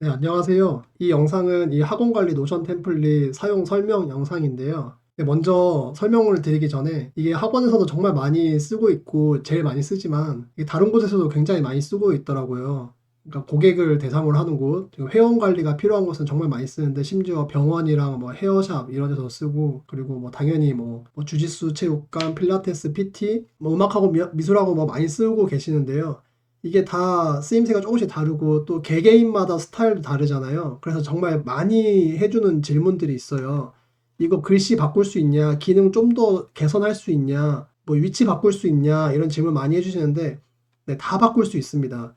네, 안녕하세요. 이 영상은 이 학원관리 노션 템플릿 사용 설명 영상인데요. 네, 먼저 설명을 드리기 전에 이게 학원에서도 정말 많이 쓰고 있고 제일 많이 쓰지만 이게 다른 곳에서도 굉장히 많이 쓰고 있더라고요. 그러니까 고객을 대상으로 하는 곳, 그리고 회원 관리가 필요한 곳은 정말 많이 쓰는데 심지어 병원이랑 뭐 헤어샵 이런 데서 쓰고 그리고 뭐 당연히 뭐 주짓수 체육관, 필라테스, PT, 뭐 음악하고 미술하고 뭐 많이 쓰고 계시는데요. 이게 다 쓰임새가 조금씩 다르고 또 개개인마다 스타일도 다르잖아요. 그래서 정말 많이 해주는 질문들이 있어요. 이거 글씨 바꿀 수 있냐? 기능 좀 더 개선할 수 있냐? 뭐 위치 바꿀 수 있냐? 이런 질문 많이 해주시는데 네, 다 바꿀 수 있습니다.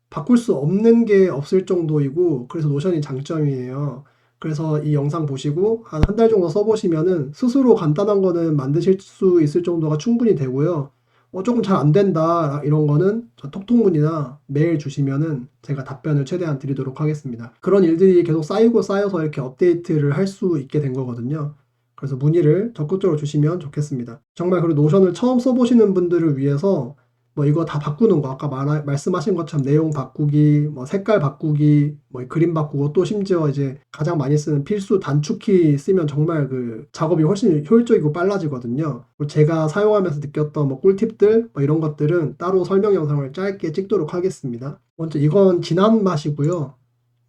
바꿀 수 없는 게 없을 정도이고 그래서 노션이 장점이에요. 그래서 이 영상 보시고 한 한 달 정도 써보시면은 스스로 간단한 거는 만드실 수 있을 정도가 충분히 되고요. 조금 잘 안 된다 이런 거는 저 톡톡문이나 메일 주시면은 제가 답변을 최대한 드리도록 하겠습니다. 그런 일들이 계속 쌓이고 쌓여서 이렇게 업데이트를 할 수 있게 된 거거든요. 그래서 문의를 적극적으로 주시면 좋겠습니다. 정말 그리고 노션을 처음 써보시는 분들을 위해서 뭐 이거 다 바꾸는 거 아까 말씀하신 것처럼 내용 바꾸기, 뭐 색깔 바꾸기, 뭐 그림 바꾸고 또 심지어 이제 가장 많이 쓰는 필수 단축키 쓰면 정말 그 작업이 훨씬 효율적이고 빨라지거든요. 제가 사용하면서 느꼈던 뭐 꿀팁들 뭐 이런 것들은 따로 설명 영상을 짧게 찍도록 하겠습니다. 먼저 이건 진한 맛이고요.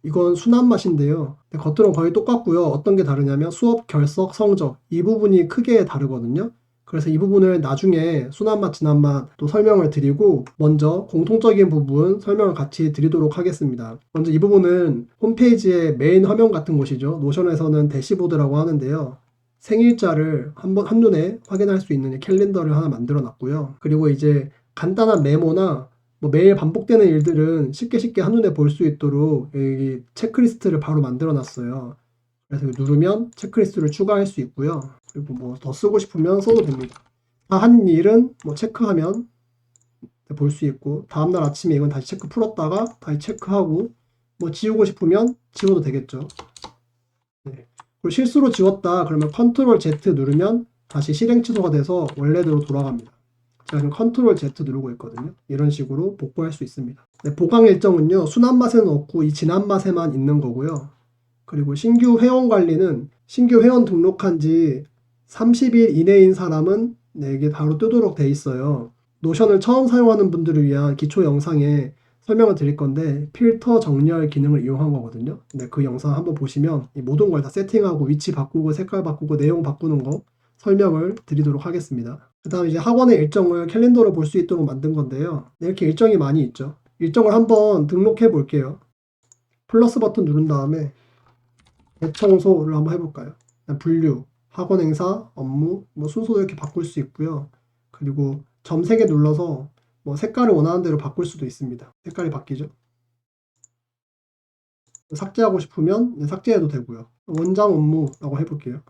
이건 순한 맛인데요. 겉으로는 거의 똑같고요. 어떤 게 다르냐면 수업, 결석, 성적 이 부분이 크게 다르거든요. 그래서 이 부분을 나중에 순한 맛, 진한 맛 또 설명을 드리고 먼저 공통적인 부분 설명을 같이 드리도록 하겠습니다. 먼저 이 부분은 홈페이지의 메인 화면 같은 곳이죠. 노션에서는 대시보드라고 하는데요. 생일자를 한눈에 확인할 수 있는 캘린더를 하나 만들어 놨고요. 그리고 이제 간단한 메모나 뭐 매일 반복되는 일들은 쉽게 한눈에 볼 수 있도록 여기 체크리스트를 바로 만들어 놨어요. 그래서 누르면 체크리스트를 추가할 수 있고요. 그리고 뭐 더 쓰고 싶으면 써도 됩니다. 다 한 일은 뭐 체크하면 볼 수 있고 다음날 아침에 이건 다시 체크 풀었다가 다시 체크하고 뭐 지우고 싶으면 지워도 되겠죠. 네. 그리고 실수로 지웠다 그러면 컨트롤 Z 누르면 다시 실행 취소가 돼서 원래대로 돌아갑니다. 제가 지금 컨트롤 Z 누르고 있거든요. 이런 식으로 복구할 수 있습니다. 네, 보강 일정은요. 순한 맛에는 없고 이 진한 맛에만 있는 거고요. 그리고 신규 회원 관리는 신규 회원 등록한 지 30일 이내인 사람은 네, 이게 바로 뜨도록 돼 있어요. 노션을 처음 사용하는 분들을 위한 기초 영상에 설명을 드릴 건데 필터 정렬 기능을 이용한 거거든요. 근데 그 영상 한번 보시면 이 모든 걸 다 세팅하고 위치 바꾸고 색깔 바꾸고 내용 바꾸는 거 설명을 드리도록 하겠습니다. 그 다음 이제 학원의 일정을 캘린더로 볼 수 있도록 만든 건데요. 네, 이렇게 일정이 많이 있죠. 일정을 한번 등록해 볼게요. 플러스 버튼 누른 다음에 대청소를 한번 해볼까요? 분류, 학원 행사, 업무, 뭐 순서도 이렇게 바꿀 수 있고요. 그리고 점 3개 눌러서 뭐 색깔을 원하는 대로 바꿀 수도 있습니다. 색깔이 바뀌죠. 삭제하고 싶으면 삭제해도 되고요. 원장 업무라고 해볼게요.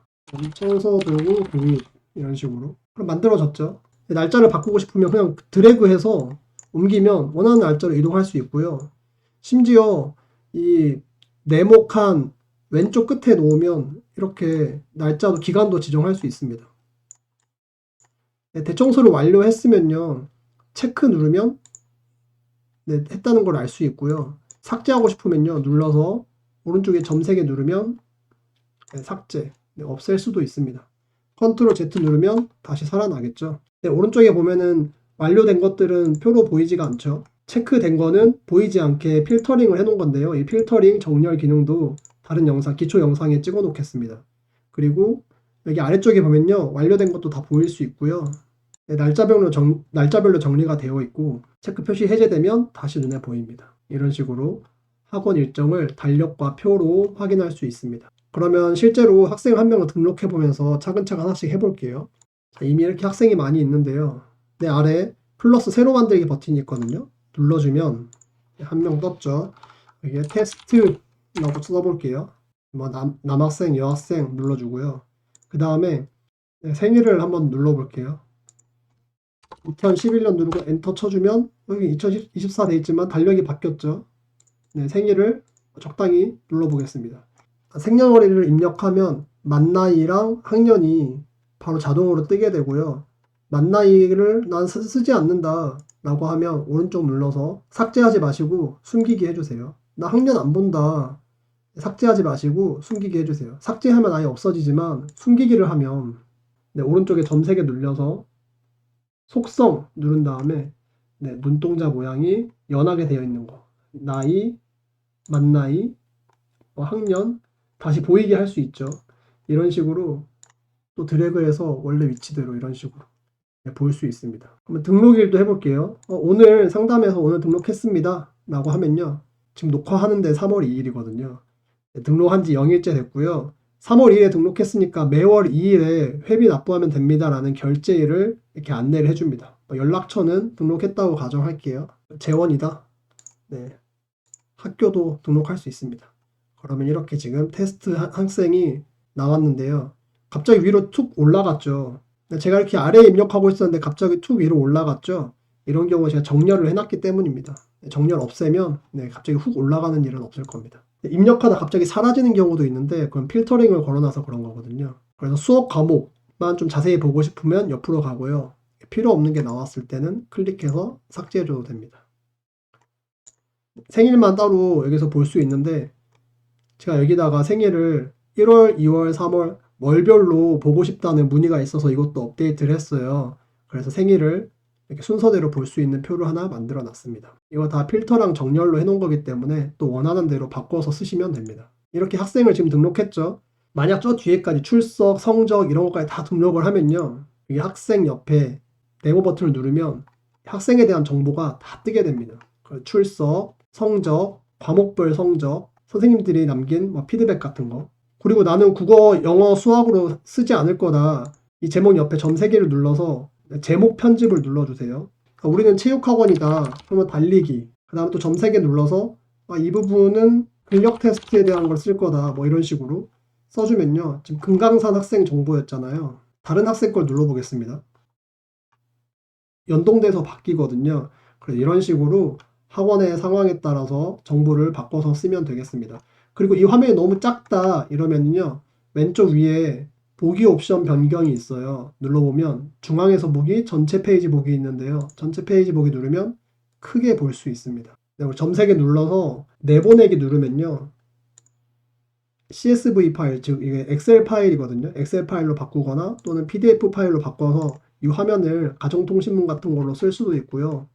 청소 도구 도입 이런 식으로 그럼 만들어졌죠. 날짜를 바꾸고 싶으면 그냥 드래그해서 옮기면 원하는 날짜로 이동할 수 있고요. 심지어 이 네모칸 왼쪽 끝에 놓으면 이렇게 날짜도 기간도 지정할 수 있습니다. 대청소를 완료했으면요. 체크 누르면 했다는 걸 알 수 있고요. 삭제하고 싶으면요. 눌러서 오른쪽에 점 3개 누르면 삭제, 없앨 수도 있습니다. 컨트롤 Z 누르면 다시 살아나겠죠. 오른쪽에 보면은 완료된 것들은 표로 보이지가 않죠. 체크된 거는 보이지 않게 필터링을 해놓은 건데요. 이 필터링 정렬 기능도 다른 영상, 기초 영상에 찍어 놓겠습니다. 그리고 여기 아래쪽에 보면요. 완료된 것도 다 보일 수 있고요. 날짜별로 정리가 되어 있고 체크 표시 해제되면 다시 눈에 보입니다. 이런 식으로 학원 일정을 달력과 표로 확인할 수 있습니다. 그러면 실제로 학생 한 명을 등록해 보면서 차근차근 하나씩 해볼게요. 자, 이미 이렇게 학생이 많이 있는데요. 내 아래 플러스 새로 만들기 버튼이 있거든요. 눌러주면 한 명 떴죠. 여기에 테스트라고 써볼게요. 뭐 남학생, 여학생 눌러주고요. 그 다음에 생일을 한번 눌러볼게요. 2011년 누르고 엔터 쳐주면 여기 2024 돼 있지만 달력이 바뀌었죠. 네, 생일을 적당히 눌러보겠습니다. 생년월일을 입력하면 만 나이랑 학년이 바로 자동으로 뜨게 되고요. 만 나이를 난 쓰지 않는다 라고 하면 오른쪽 눌러서 삭제하지 마시고 숨기기 해주세요. 나 학년 안 본다 삭제하지 마시고 숨기기 해주세요. 삭제하면 아예 없어지지만 숨기기를 하면 네, 오른쪽에 점 3개 눌려서 속성 누른 다음에 네, 눈동자 모양이 연하게 되어 있는 거, 나이, 만나이, 학년 다시 보이게 할 수 있죠. 이런 식으로 또 드래그해서 원래 위치대로 이런 식으로 볼 수 있습니다. 한번 등록일도 해볼게요. 오늘 상담해서 오늘 등록했습니다 라고 하면요, 지금 녹화하는데 3월 2일이거든요 등록한 지 0일째 됐고요. 3월 2일에 등록했으니까 매월 2일에 회비 납부하면 됩니다 라는 결제일을 이렇게 안내를 해줍니다. 연락처는 등록했다고 가정할게요. 재원이다. 네, 학교도 등록할 수 있습니다. 그러면 이렇게 지금 테스트 학생이 나왔는데요. 갑자기 위로 툭 올라갔죠. 제가 이렇게 아래에 입력하고 있었는데 갑자기 툭 위로 올라갔죠. 이런 경우 제가 정렬을 해놨기 때문입니다. 정렬 없애면 네, 갑자기 훅 올라가는 일은 없을 겁니다. 입력하다 갑자기 사라지는 경우도 있는데 그건 필터링을 걸어놔서 그런 거거든요. 그래서 수업 과목만 좀 자세히 보고 싶으면 옆으로 가고요. 필요 없는 게 나왔을 때는 클릭해서 삭제해줘도 됩니다. 생일만 따로 여기서 볼 수 있는데 제가 여기다가 생일을 1월, 2월, 3월 월별로 보고 싶다는 문의가 있어서 이것도 업데이트를 했어요. 그래서 생일을 이렇게 순서대로 볼 수 있는 표를 하나 만들어 놨습니다. 이거 다 필터랑 정렬로 해놓은 거기 때문에 또 원하는 대로 바꿔서 쓰시면 됩니다. 이렇게 학생을 지금 등록했죠. 만약 저 뒤에까지 출석, 성적 이런 것까지 다 등록을 하면요, 이게 학생 옆에 네모 버튼을 누르면 학생에 대한 정보가 다 뜨게 됩니다. 출석, 성적, 과목별 성적, 선생님들이 남긴 피드백 같은 거. 그리고 나는 국어, 영어, 수학으로 쓰지 않을 거다. 이 제목 옆에 점 3개를 눌러서 제목 편집을 눌러주세요. 우리는 체육학원이다. 그러면 달리기. 그 다음에 또 점 3개 눌러서 이 부분은 근력 테스트에 대한 걸 쓸 거다. 이런 식으로 써주면요. 지금 금강산 학생 정보였잖아요. 다른 학생 걸 눌러보겠습니다. 연동돼서 바뀌거든요. 그래서 이런 식으로 학원의 상황에 따라서 정보를 바꿔서 쓰면 되겠습니다. 그리고 이 화면이 너무 작다 이러면요, 왼쪽 위에 보기 옵션 변경이 있어요. 눌러보면 중앙에서 보기, 전체 페이지 보기 있는데요. 전체 페이지 보기 누르면 크게 볼 수 있습니다. 점 3개 눌러서 내보내기 누르면요, CSV 파일, 즉 이게 엑셀 파일이거든요. 엑셀 파일로 바꾸거나 또는 PDF 파일로 바꿔서 이 화면을 가정통신문 같은 걸로 쓸 수도 있고요.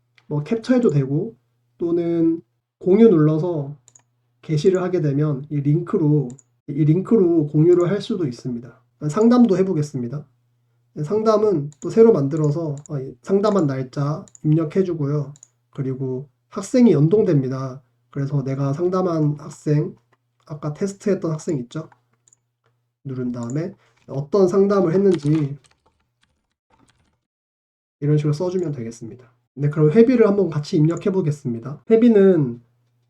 캡처해도 되고 또는 공유 눌러서 게시를 하게 되면 이 링크로 공유를 할 수도 있습니다. 상담도 해보겠습니다. 상담은 또 새로 만들어서 상담한 날짜 입력해주고요. 그리고 학생이 연동됩니다. 그래서 내가 상담한 학생, 아까 테스트했던 학생 있죠? 누른 다음에 어떤 상담을 했는지 이런 식으로 써주면 되겠습니다. 네, 그럼 회비를 한번 같이 입력해 보겠습니다. 회비는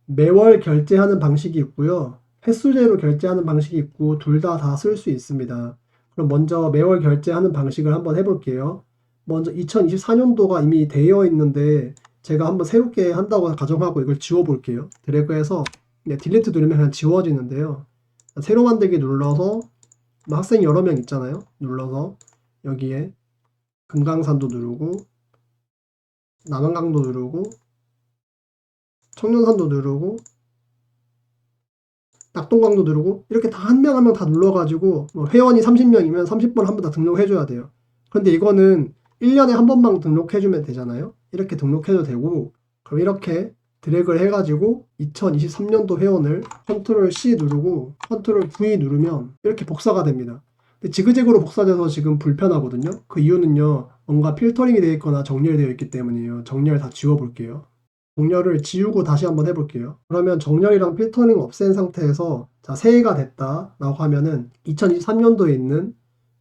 매월 결제하는 방식이 있고요. 횟수제로 결제하는 방식이 있고 둘 다 쓸 수 있습니다. 그럼 먼저 매월 결제하는 방식을 한번 해볼게요. 먼저 2024년도가 이미 되어 있는데 제가 한번 새롭게 한다고 가정하고 이걸 지워볼게요. 드래그해서 딜리트 누르면 그냥 지워지는데요. 새로 만들기 눌러서 학생이 여러 명 있잖아요. 눌러서 여기에 금강산도 누르고 남한강도 누르고 청년산도 누르고 낙동강도 누르고 이렇게 다 한 명 한 명 다 눌러가지고 회원이 30명이면 30번 한 번 다 등록해줘야 돼요. 그런데 이거는 1년에 한 번만 등록해주면 되잖아요. 이렇게 등록해도 되고, 그럼 이렇게 드래그를 해가지고 2023년도 회원을 컨트롤 C 누르고 컨트롤 V 누르면 이렇게 복사가 됩니다. 근데 지그재그로 복사돼서 지금 불편하거든요. 그 이유는요, 뭔가 필터링이 되어 있거나 정렬되어 있기 때문이에요. 정렬 다 지워볼게요. 정렬을 지우고 다시 한번 해볼게요. 그러면 정렬이랑 필터링 없앤 상태에서 자, 새해가 됐다 라고 하면은 2023년도에 있는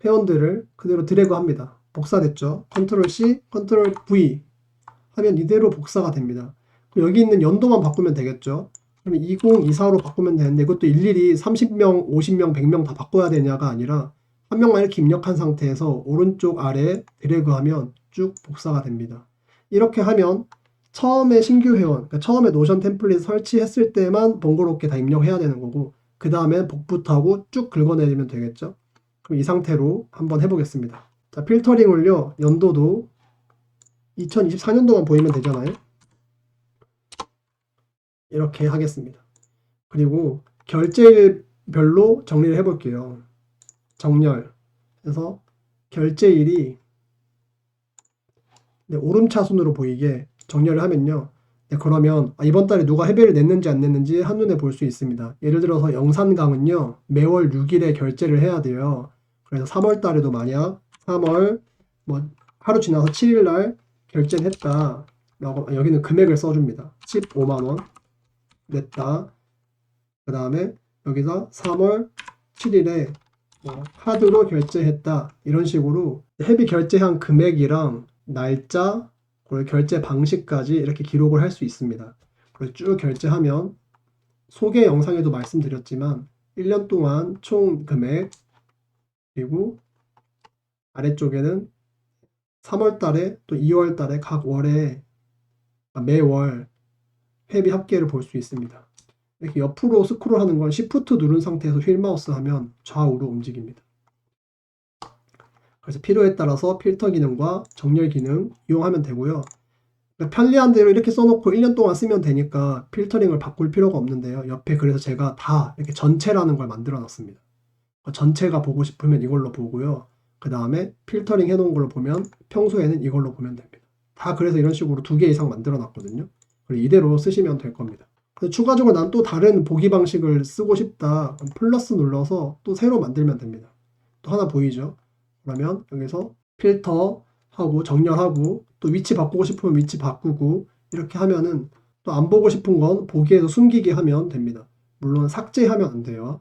회원들을 그대로 드래그 합니다. 복사됐죠? 컨트롤 C, 컨트롤 V 하면 이대로 복사가 됩니다. 그럼 여기 있는 연도만 바꾸면 되겠죠? 그럼 2024로 바꾸면 되는데 이것도 일일이 30명, 50명, 100명 다 바꿔야 되냐가 아니라 한 명만 이렇게 입력한 상태에서 오른쪽 아래 드래그하면 쭉 복사가 됩니다. 이렇게 하면 처음에 신규 회원, 그러니까 처음에 노션 템플릿 설치했을 때만 번거롭게 다 입력해야 되는 거고 그 다음에 복붙하고 쭉 긁어내리면 되겠죠. 그럼 이 상태로 한번 해보겠습니다. 자, 필터링을요, 연도도 2024년도만 보이면 되잖아요. 이렇게 하겠습니다. 그리고 결제일별로 정리를 해볼게요. 정렬. 그래서 결제일이 오름차순으로 보이게 정렬을 하면요. 그러면 이번 달에 누가 회비를 냈는지 안 냈는지 한눈에 볼 수 있습니다. 예를 들어서 영산강은요. 매월 6일에 결제를 해야 돼요. 그래서 3월 달에도 만약 3월 하루 지나서 7일 날 결제를 했다. 라고 여기는 금액을 써줍니다. 15만원 냈다. 그 다음에 여기서 3월 7일에 카드로 결제했다. 이런 식으로 회비 결제한 금액이랑 날짜, 그리고 결제 방식까지 이렇게 기록을 할 수 있습니다. 그래서 쭉 결제하면 소개 영상에도 말씀드렸지만 1년 동안 총 금액, 그리고 아래쪽에는 3월 달에 또 2월 달에 각 월에 매월 회비 합계를 볼 수 있습니다. 이렇게 옆으로 스크롤하는 건 Shift 누른 상태에서 휠 마우스 하면 좌우로 움직입니다. 그래서 필요에 따라서 필터 기능과 정렬 기능 이용하면 되고요. 편리한 대로 이렇게 써놓고 1년 동안 쓰면 되니까 필터링을 바꿀 필요가 없는데요. 옆에 그래서 제가 다 이렇게 전체라는 걸 만들어 놨습니다. 전체가 보고 싶으면 이걸로 보고요. 그 다음에 필터링 해놓은 걸로 보면 평소에는 이걸로 보면 됩니다. 다 그래서 이런 식으로 2개 이상 만들어 놨거든요. 그리고 이대로 쓰시면 될 겁니다. 추가적으로 난 또 다른 보기 방식을 쓰고 싶다. 플러스 눌러서 또 새로 만들면 됩니다. 또 하나 보이죠? 그러면 여기서 필터하고 정렬하고 또 위치 바꾸고 싶으면 위치 바꾸고 이렇게 하면은 또 안 보고 싶은 건 보기에서 숨기게 하면 됩니다. 물론 삭제하면 안 돼요.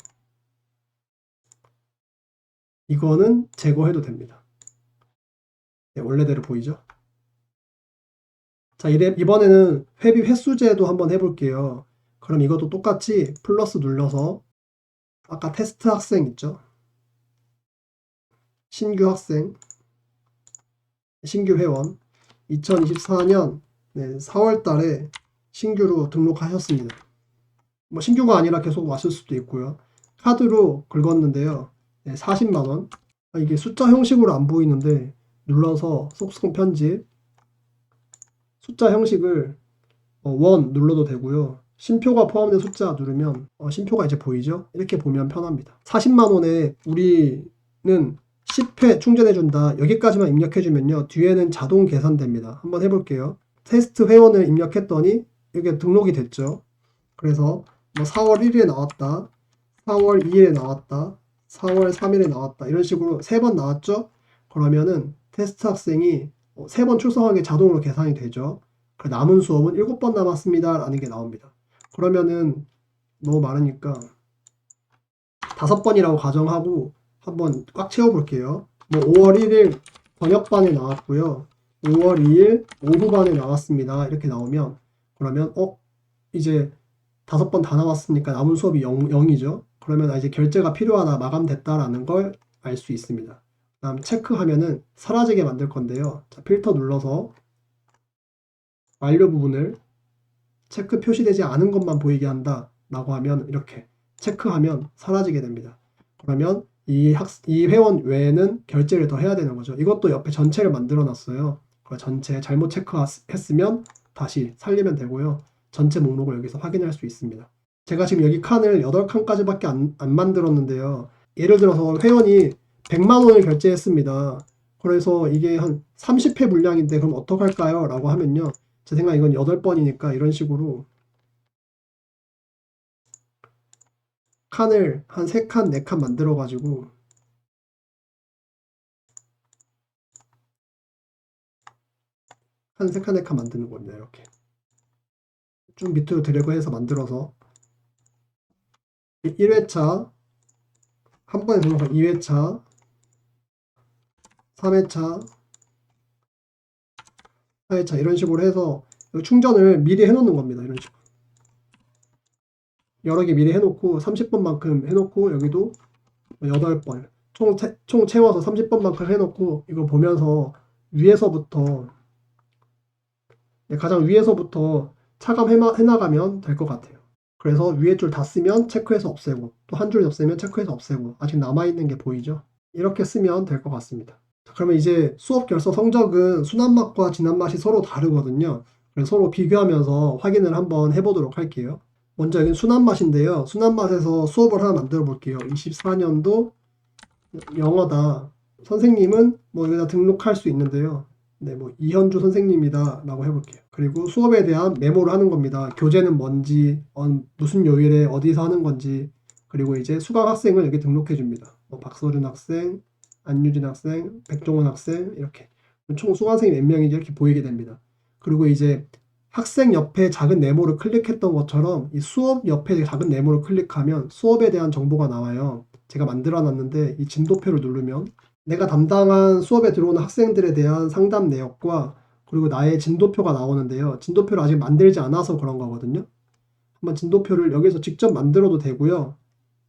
이거는 제거해도 됩니다. 네, 원래대로 보이죠? 자, 이번에는 회비 횟수제도 한번 해볼게요. 그럼 이것도 똑같이 플러스 눌러서 아까 테스트 학생 있죠? 신규 학생, 신규 회원 2024년 4월 달에 신규로 등록하셨습니다. 신규가 아니라 계속 왔을 수도 있고요. 카드로 긁었는데요. 40만원. 이게 숫자 형식으로 안 보이는데 눌러서 속성 편집 숫자 형식을 1 눌러도 되고요. 심표가 포함된 숫자 누르면 심표가 이제 보이죠? 이렇게 보면 편합니다. 40만원에 우리는 10회 충전해준다. 여기까지만 입력해주면요. 뒤에는 자동 계산됩니다. 한번 해볼게요. 테스트 회원을 입력했더니 이게 등록이 됐죠. 그래서 4월 1일에 나왔다. 4월 2일에 나왔다. 4월 3일에 나왔다. 이런 식으로 3번 나왔죠? 그러면은 테스트 학생이 3번 출석한 게 자동으로 계산이 되죠. 남은 수업은 7번 남았습니다. 라는 게 나옵니다. 그러면은 너무 많으니까 5번이라고 가정하고 한번 꽉 채워볼게요. 5월 1일 저녁반에 나왔고요. 5월 2일 오후반에 나왔습니다. 이렇게 나오면 그러면 이제 5번 다 나왔으니까 남은 수업이 0이죠. 그러면 이제 결제가 필요하다, 마감됐다라는 걸 알 수 있습니다. 다음 체크하면은 사라지게 만들 건데요. 자, 필터 눌러서 완료 부분을 체크 표시되지 않은 것만 보이게 한다 라고 하면 이렇게 체크하면 사라지게 됩니다. 그러면 이 회원 외에는 결제를 더 해야 되는 거죠. 이것도 옆에 전체를 만들어 놨어요. 전체 잘못 체크했으면 다시 살리면 되고요. 전체 목록을 여기서 확인할 수 있습니다. 제가 지금 여기 칸을 8칸까지밖에 안 만들었는데요. 예를 들어서 회원이 100만원을 결제했습니다. 그래서 이게 한 30회 분량인데 그럼 어떡할까요? 라고 하면요. 제 생각에 이건 8번이니까 이런 식으로 칸을 한 3칸, 4칸 만들어 가지고 한 3칸, 4칸 만드는 겁니다. 이렇게 쭉 밑으로 드래그해서 만들어서 1회차 한 번에 등록한 2회차 3회차 4회차 이런 식으로 해서 충전을 미리 해놓는 겁니다. 이런 식으로 여러 개 미리 해놓고 30번만큼 해놓고 여기도 8번 총 채워서 30번만큼 해놓고 이거 보면서 위에서부터 가장 위에서부터 차감해나가면 될 것 같아요. 그래서 위에 줄 다 쓰면 체크해서 없애고 또 한 줄 더 쓰면 체크해서 없애고 아직 남아있는 게 보이죠? 이렇게 쓰면 될 것 같습니다. 자, 그러면 이제 수업 결서 성적은 순환맛과 진한맛이 서로 다르거든요. 그래서 서로 비교하면서 확인을 한번 해보도록 할게요. 먼저 여기 순환맛인데요. 순환맛에서 수업을 하나 만들어 볼게요. 24년도 영어다. 선생님은 뭐 여기다 등록할 수 있는데요. 네, 뭐 이현주 선생님이다 라고 해볼게요. 그리고 수업에 대한 메모를 하는 겁니다. 교재는 뭔지, 무슨 요일에 어디서 하는 건지, 그리고 이제 수강 학생을 여기 등록해 줍니다. 뭐 박서준 학생, 안유진 학생, 백종원 학생 이렇게 총 수강생이 몇 명인지 이렇게 보이게 됩니다. 그리고 이제 학생 옆에 작은 네모를 클릭했던 것처럼 이 수업 옆에 작은 네모를 클릭하면 수업에 대한 정보가 나와요. 제가 만들어 놨는데 이 진도표를 누르면 내가 담당한 수업에 들어오는 학생들에 대한 상담 내역과 그리고 나의 진도표가 나오는데요. 진도표를 아직 만들지 않아서 그런 거거든요. 한번 진도표를 여기서 직접 만들어도 되고요.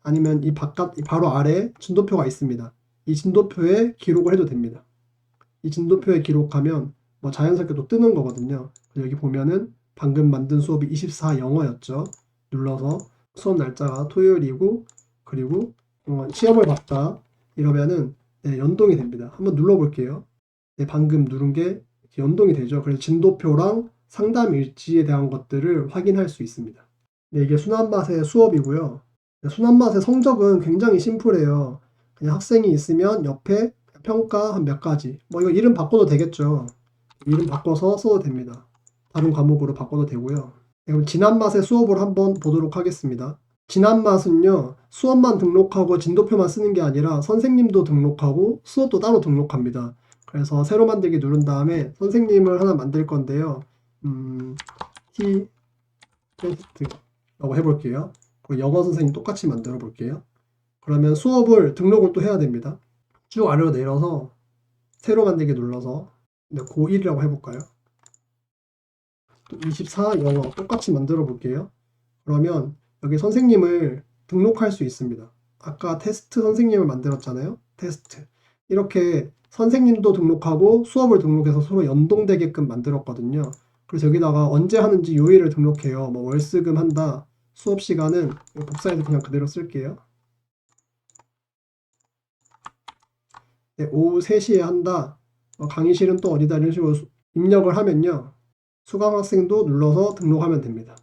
아니면 이 바로 아래 진도표가 있습니다. 이 진도표에 기록을 해도 됩니다. 이 진도표에 기록하면 뭐 자연스럽게 또 뜨는 거거든요. 여기 보면은 방금 만든 수업이 24 영어였죠. 눌러서 수업 날짜가 토요일이고 그리고 시험을 봤다 이러면은 네, 연동이 됩니다. 한번 눌러볼게요. 네, 방금 누른 게 연동이 되죠. 그래서 진도표랑 상담 일지에 대한 것들을 확인할 수 있습니다. 네, 이게 순환맛의 수업이고요. 네, 순환맛의 성적은 굉장히 심플해요. 그냥 학생이 있으면 옆에 평가 한 몇 가지. 뭐 이거 이름 바꿔도 되겠죠. 이름 바꿔서 써도 됩니다. 다른 과목으로 바꿔도 되고요. 네, 그럼 지난맛의 수업을 한번 보도록 하겠습니다. 지난맛은요, 수업만 등록하고 진도표만 쓰는 게 아니라 선생님도 등록하고 수업도 따로 등록합니다. 그래서 새로 만들기 누른 다음에 선생님을 하나 만들 건데요. T 테스트라고 해볼게요. 그리고 영어 선생님 똑같이 만들어 볼게요. 그러면 수업을 등록을 또 해야 됩니다. 쭉 아래로 내려서 새로 만들기 눌러서 고1이라고 해볼까요? 또 24 영어 똑같이 만들어 볼게요. 그러면 여기 선생님을 등록할 수 있습니다. 아까 테스트 선생님을 만들었잖아요. 테스트. 이렇게 선생님도 등록하고 수업을 등록해서 서로 연동되게끔 만들었거든요. 그래서 여기다가 언제 하는지 요일을 등록해요. 뭐 월수금 한다. 수업 시간은 복사해서 그냥 그대로 쓸게요. 네, 오후 3시에 한다. 강의실은 또 어디다 이런 식으로 입력을 하면요. 수강 학생도 눌러서 등록하면 됩니다.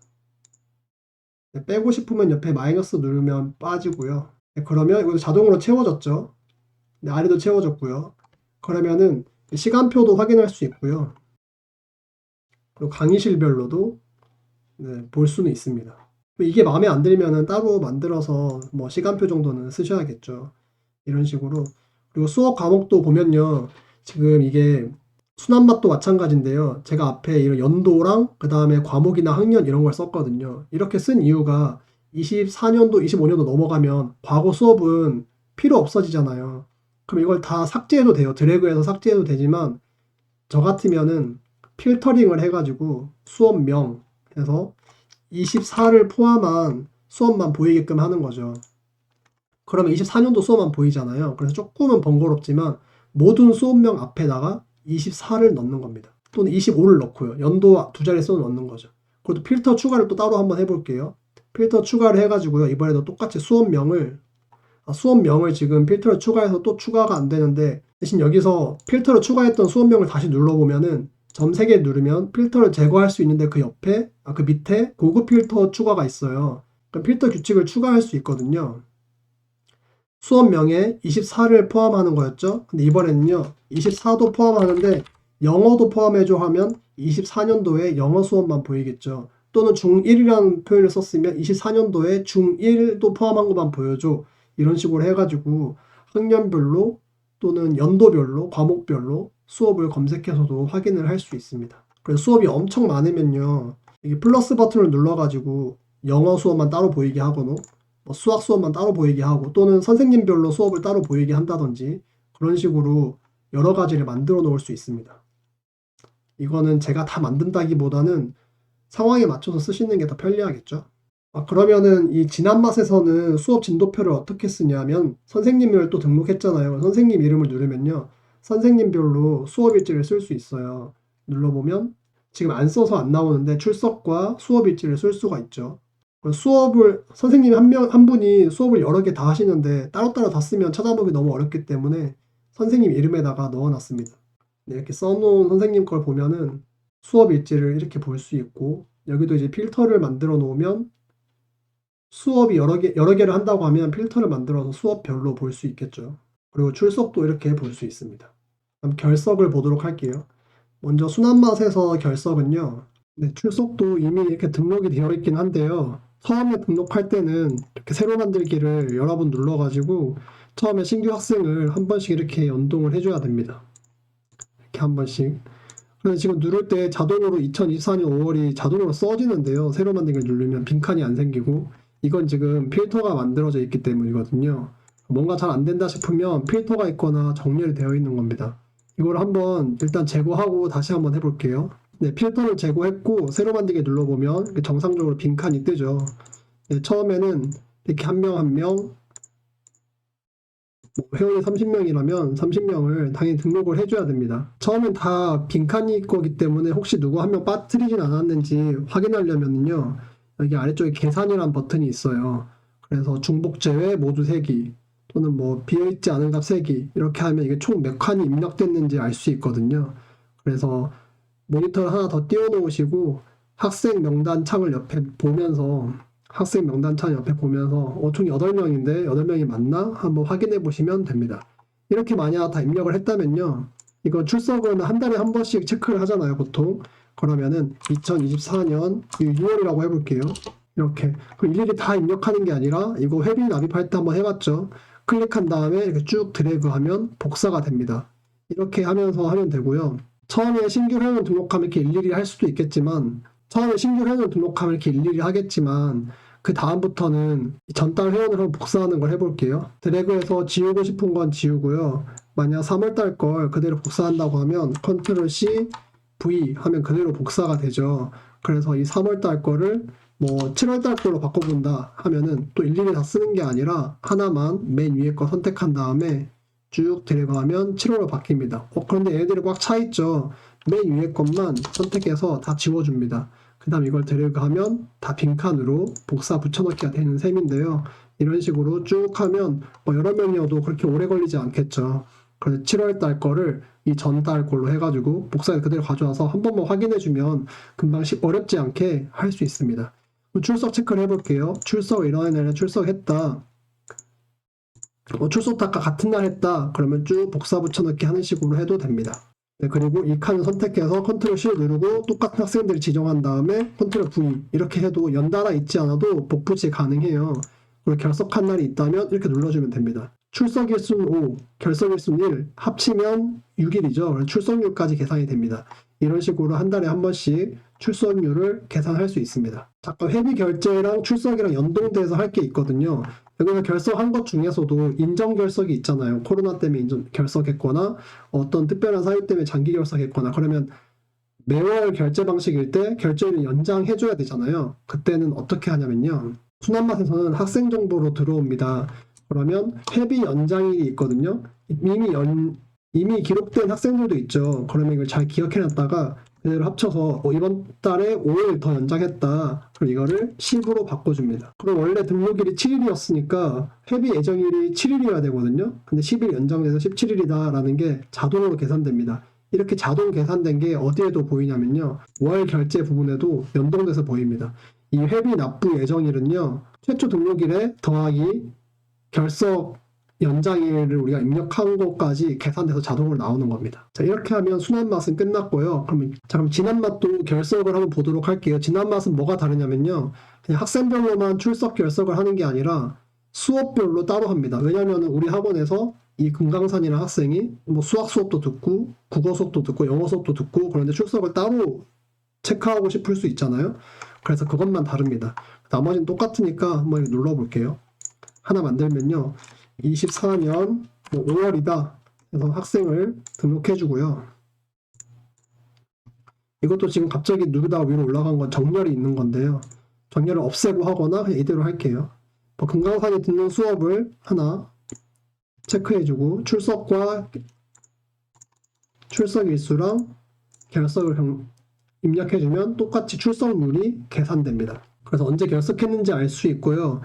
네, 빼고 싶으면 옆에 마이너스 누르면 빠지고요. 네, 그러면 이거 자동으로 채워졌죠. 네, 아래도 채워졌고요. 그러면은 시간표도 확인할 수 있고요. 그리고 강의실별로도 네, 볼 수는 있습니다. 이게 마음에 안 들면은 따로 만들어서 뭐 시간표 정도는 쓰셔야겠죠. 이런 식으로. 그리고 수업 과목도 보면요. 지금 이게 순환맛도 마찬가지인데요. 제가 앞에 이런 연도랑 그 다음에 과목이나 학년 이런 걸 썼거든요. 이렇게 쓴 이유가 24년도, 25년도 넘어가면 과거 수업은 필요 없어지잖아요. 그럼 이걸 다 삭제해도 돼요. 드래그해서 삭제해도 되지만 저 같으면은 필터링을 해가지고 수업명 해서 24를 포함한 수업만 보이게끔 하는 거죠. 그러면 24년도 수업만 보이잖아요. 그래서 조금은 번거롭지만 모든 수업명 앞에다가 24를 넣는 겁니다. 또는 25를 넣고요. 연도 두 자리 수 넣는 거죠. 그리고 필터 추가를 또 따로 한번 해볼게요. 필터 추가를 해가지고요. 이번에도 똑같이 수업명을 지금 필터를 추가해서 또 추가가 안 되는데 대신 여기서 필터를 추가했던 수업명을 다시 눌러보면은 점 3개 누르면 필터를 제거할 수 있는데 그 옆에 그 밑에 고급 필터 추가가 있어요. 그럼 필터 규칙을 추가할 수 있거든요. 수업명에 24를 포함하는 거였죠. 근데 이번에는요. 24도 포함하는데 영어도 포함해줘 하면 24년도에 영어 수업만 보이겠죠. 또는 중1이라는 표현을 썼으면 24년도에 중1도 포함한 것만 보여줘. 이런 식으로 해가지고 학년별로 또는 연도별로 과목별로 수업을 검색해서도 확인을 할 수 있습니다. 그래서 수업이 엄청 많으면요. 이게 플러스 버튼을 눌러가지고 영어 수업만 따로 보이게 하거나 수학 수업만 따로 보이게 하고 또는 선생님별로 수업을 따로 보이게 한다든지 그런 식으로 여러 가지를 만들어 놓을 수 있습니다. 이거는 제가 다 만든다기보다는 상황에 맞춰서 쓰시는 게 더 편리하겠죠. 그러면은 이 지난맛에서는 수업 진도표를 어떻게 쓰냐면 선생님을 또 등록했잖아요. 선생님 이름을 누르면요. 선생님별로 수업 일지를 쓸 수 있어요. 눌러보면 지금 안 써서 안 나오는데 출석과 수업 일지를 쓸 수가 있죠. 수업을 선생님 한 분이 수업을 여러 개 다 하시는데 따로따로 다 쓰면 찾아보기 너무 어렵기 때문에 선생님 이름에다가 넣어놨습니다. 네, 이렇게 써놓은 선생님 걸 보면은 수업 일지를 이렇게 볼 수 있고 여기도 이제 필터를 만들어 놓으면 수업이 여러 개를 한다고 하면 필터를 만들어서 수업별로 볼 수 있겠죠. 그리고 출석도 이렇게 볼 수 있습니다. 그럼 결석을 보도록 할게요. 먼저 순한맛에서 결석은요. 네, 출석도 이미 이렇게 등록이 되어 있긴 한데요. 처음에 등록할 때는 이렇게 새로 만들기를 여러 번 눌러가지고 처음에 신규 학생을 한 번씩 이렇게 연동을 해줘야 됩니다. 이렇게 한 번씩. 그래서 지금 누를 때 자동으로 2024년 5월이 자동으로 써지는데요. 새로 만들기를 누르면 빈칸이 안 생기고 이건 지금 필터가 만들어져 있기 때문이거든요. 뭔가 잘 안 된다 싶으면 필터가 있거나 정렬이 되어 있는 겁니다. 이걸 한번 일단 제거하고 다시 한번 해볼게요. 네, 필터를 제거했고 새로 만들기 눌러보면 정상적으로 빈칸이 뜨죠. 네, 처음에는 이렇게 한 명 한 명 회원이 30명이라면 30명을 당연히 등록을 해줘야 됩니다. 처음엔 다 빈칸일 거기 때문에 혹시 누구 한 명 빠뜨리진 않았는지 확인하려면요. 여기 아래쪽에 계산이란 버튼이 있어요. 그래서 중복 제외 모두 세기 또는 뭐 비어있지 않은 값 세기 이렇게 하면 이게 총 몇 칸이 입력됐는지 알 수 있거든요. 그래서 모니터를 하나 더 띄워 놓으시고 학생 명단 창을 옆에 보면서 학생 명단창 옆에 보면서 총 8명인데 8명이 맞나? 한번 확인해 보시면 됩니다. 이렇게 만약 다 입력을 했다면요. 이건 출석은 한 달에 한 번씩 체크를 하잖아요, 보통. 그러면은 2024년 6월이라고 해볼게요. 이렇게. 그럼 일일이 다 입력하는 게 아니라 이거 회비 납입할 때 한번 해봤죠. 클릭한 다음에 이렇게 쭉 드래그하면 복사가 됩니다. 이렇게 하면서 하면 되고요. 처음에 신규 회원 등록하면 이렇게 일일이 할 수도 있겠지만 처음에 신규 회원을 등록하면 이렇게 일일이 하겠지만 그 다음부터는 전달 회원을 한번 복사하는 걸 해볼게요. 드래그해서 지우고 싶은 건 지우고요. 만약 3월달 걸 그대로 복사한다고 하면 컨트롤 C, V 하면 그대로 복사가 되죠. 그래서 이 3월달 거를 뭐 7월달 걸로 바꿔본다 하면은 또 일일이 다 쓰는 게 아니라 하나만 맨 위에 거 선택한 다음에 쭉 드래그하면 7월로 바뀝니다. 그런데 얘네들이 꽉 차있죠. 맨 위에 것만 선택해서 다 지워줍니다. 그 다음 이걸 드래그하면 다 빈칸으로 복사 붙여넣기가 되는 셈인데요. 이런 식으로 쭉 하면 여러 명이어도 그렇게 오래 걸리지 않겠죠. 그래서 7월달 거를 이 전달 걸로 해가지고 복사해서 그대로 가져와서 한 번만 확인해주면 금방 어렵지 않게 할 수 있습니다. 출석 체크를 해볼게요. 출석 이런 날에 출석했다. 출석 아까 같은 날 했다. 그러면 쭉 복사 붙여넣기 하는 식으로 해도 됩니다. 네, 그리고 이 칸을 선택해서 컨트롤 C 누르고 똑같은 학생들을 지정한 다음에 컨트롤 V 이렇게 해도 연달아 있지 않아도 복붙이 가능해요. 그리고 결석한 날이 있다면 이렇게 눌러주면 됩니다. 출석일수는 5, 결석일수는 1, 합치면 6일이죠. 출석률까지 계산이 됩니다. 이런 식으로 한 달에 한 번씩 출석률을 계산할 수 있습니다. 잠깐 회비 결제랑 출석이랑 연동돼서 할 게 있거든요. 여기서 결석한 것 중에서도 인정 결석이 있잖아요. 코로나 때문에 결석했거나 어떤 특별한 사유 때문에 장기 결석했거나 그러면 매월 결제 방식일 때 결제를 연장해줘야 되잖아요. 그때는 어떻게 하냐면요. 순한맛에서는 학생 정보로 들어옵니다. 그러면 회비 연장일이 있거든요. 이미 기록된 학생들도 있죠. 그러면 이걸 잘 기억해놨다가 그대로 합쳐서 이번 달에 5일 더 연장했다. 그럼 이거를 10으로 바꿔줍니다. 그럼 원래 등록일이 7일이었으니까 회비 예정일이 7일이어야 되거든요. 근데 10일 연장돼서 17일이다 라는 게 자동으로 계산됩니다. 이렇게 자동 계산된 게 어디에도 보이냐면요. 월 결제 부분에도 연동돼서 보입니다. 이 회비 납부 예정일은요. 최초 등록일에 더하기 결석 연장일을 우리가 입력한 것까지 계산돼서 자동으로 나오는 겁니다. 자, 이렇게 하면 순한맛은 끝났고요. 그럼 진한맛도 결석을 한번 보도록 할게요. 진한맛은 뭐가 다르냐면요. 그냥 학생별로만 출석 결석을 하는 게 아니라 수업별로 따로 합니다. 왜냐하면 우리 학원에서 이 금강산이라는 학생이 뭐 수학 수업도 듣고 국어 수업도 듣고 영어 수업도 듣고 그런데 출석을 따로 체크하고 싶을 수 있잖아요. 그래서 그것만 다릅니다. 나머지는 똑같으니까 한번 눌러볼게요. 하나 만들면요. 24년 5월이다. 그래서 학생을 등록해주고요. 이것도 지금 갑자기 누르다가 위로 올라간 건 정렬이 있는 건데요. 정렬을 없애고 하거나 그냥 이대로 할게요. 금강산이 듣는 수업을 하나 체크해주고 출석과 출석 일수랑 결석을 입력해주면 똑같이 출석률이 계산됩니다. 그래서 언제 결석했는지 알 수 있고요.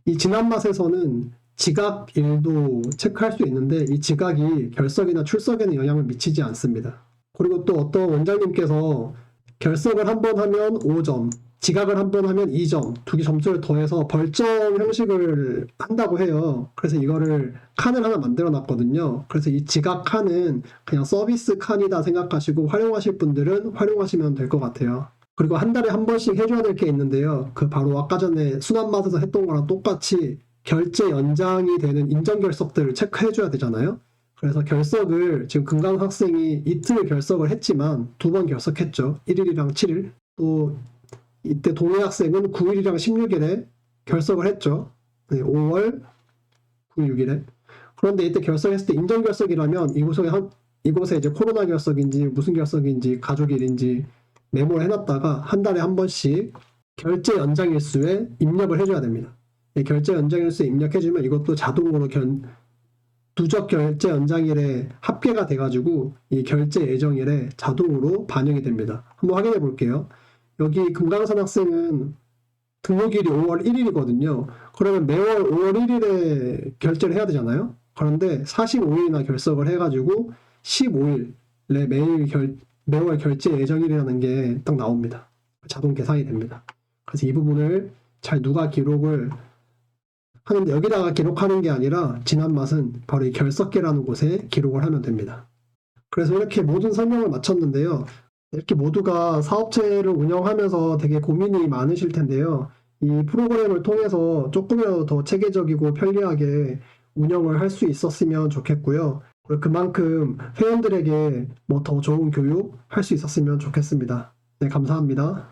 이 진한맛에서는 지각일도 체크할 수 있는데 이 지각이 결석이나 출석에는 영향을 미치지 않습니다. 그리고 또 어떤 원장님께서 결석을 한 번 하면 5점, 지각을 한 번 하면 2점, 두 개 점수를 더해서 벌점 형식을 한다고 해요. 그래서 이거를 칸을 하나 만들어 놨거든요. 그래서 이 지각 칸은 그냥 서비스 칸이다 생각하시고 활용하실 분들은 활용하시면 될 것 같아요. 그리고 한 달에 한 번씩 해줘야 될 게 있는데요. 그 바로 아까 전에 순환맛에서 했던 거랑 똑같이 결제 연장이 되는 인정 결석들을 체크해줘야 되잖아요. 그래서 결석을 지금 금강 학생이 이틀 결석을 했지만 2번 결석했죠. 1일이랑 7일. 또 이때 동해 학생은 9일이랑 16일에 결석을 했죠. 네, 5월 9, 6일에. 그런데 이때 결석했을 때 인정 결석이라면 이곳에 이제 코로나 결석인지 무슨 결석인지 가족일인지 메모를 해놨다가 한 달에 한 번씩 결제 연장 일수에 입력을 해줘야 됩니다. 결제 연장 일수에 입력해주면 이것도 자동으로 누적 결제 연장일에 합계가 돼가지고 이 결제 예정일에 자동으로 반영이 됩니다. 한번 확인해 볼게요. 여기 금강산 학생은 등록일이 5월 1일이거든요. 그러면 매월 5월 1일에 결제를 해야 되잖아요. 그런데 45일이나 결석을 해가지고 15일에 매월 결제 예정일이라는 게 딱 나옵니다. 자동 계산이 됩니다. 그래서 이 부분을 잘 누가 기록을 하는데 여기다가 기록하는 게 아니라 지난 맛은 바로 이 결석계라는 곳에 기록을 하면 됩니다. 그래서 이렇게 모든 설명을 마쳤는데요. 이렇게 모두가 사업체를 운영하면서 되게 고민이 많으실 텐데요. 이 프로그램을 통해서 조금이라도 더 체계적이고 편리하게 운영을 할 수 있었으면 좋겠고요. 그리고 그만큼 회원들에게 뭐 더 좋은 교육 할 수 있었으면 좋겠습니다. 네, 감사합니다.